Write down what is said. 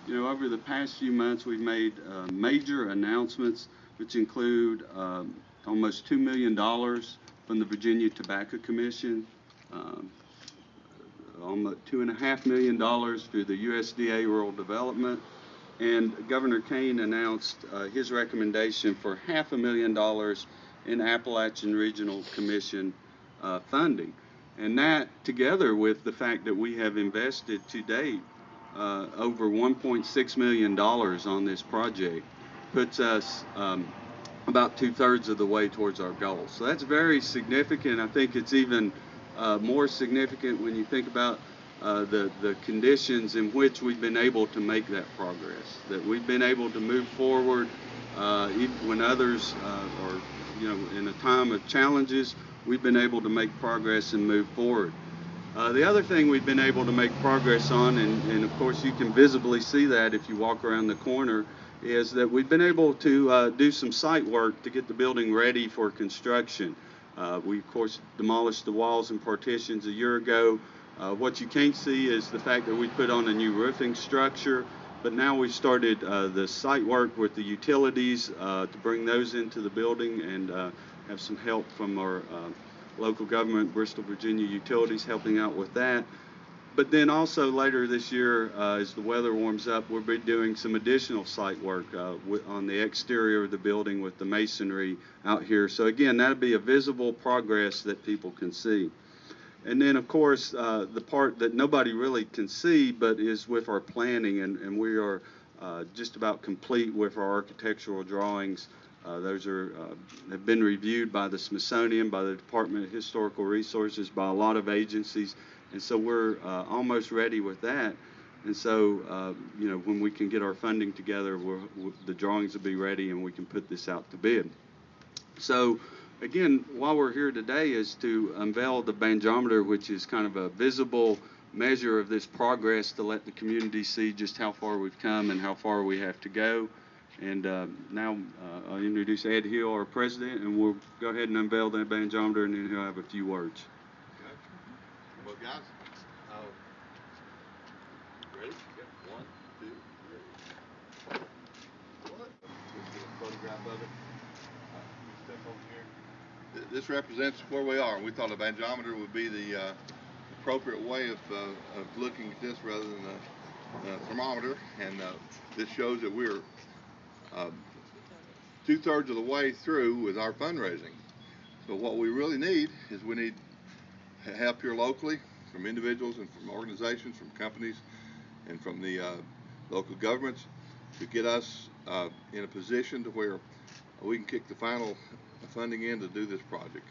Over the past few months, we've made major announcements, which include almost $2 million from the Virginia Tobacco Commission, um, almost $2.5 million through the USDA Rural Development, and Governor Kane announced his recommendation for $500,000 in Appalachian Regional Commission funding. And that, together with the fact that we have invested to date over $1.6 million on this project, puts us about 2/3 of the way towards our goal. So that's very significant. I think it's even more significant when you think about the conditions in which we've been able to make that progress, that we've been able to move forward even when others are, in a time of challenges, we've been able to make progress and move forward. The other thing we've been able to make progress on, and of course you can visibly see that if you walk around the corner, is that we've been able to do some site work to get the building ready for construction. We, of course, demolished the walls and partitions a year ago. What you can't see is the fact that we put on a new roofing structure, but now we've started the site work with the utilities to bring those into the building and have some help from our local government, Bristol, Virginia Utilities, helping out with that. But then also later this year, as the weather warms up, we'll be doing some additional site work on the exterior of the building with the masonry out here. So again, that'll be a visible progress that people can see. And then, of course, the part that nobody really can see, but is with our planning, and we are just about complete with our architectural drawings. Those have been reviewed by the Smithsonian, by the Department of Historical Resources, by a lot of agencies, and so we're almost ready with that. And so, when we can get our funding together, the drawings will be ready and we can put this out to bid. So, again, while we're here today is to unveil the Banjometer, which is kind of a visible measure of this progress to let the community see just how far we've come and how far we have to go. And now I'll introduce Ed Hill, our president, and we'll go ahead and unveil the Banjometer, and then he'll have a few words. Okay. Well, guys, ready? Yep. 1, 2, 3. What? Let's get a photograph of it. Step over here. This represents where we are. We thought a Banjometer would be the appropriate way of looking at this rather than a thermometer, and this shows that we're 2/3 of the way through with our fundraising. So what we really need is we need help here locally from individuals and from organizations, from companies, and from the local governments to get us in a position to where we can kick the final funding in to do this project.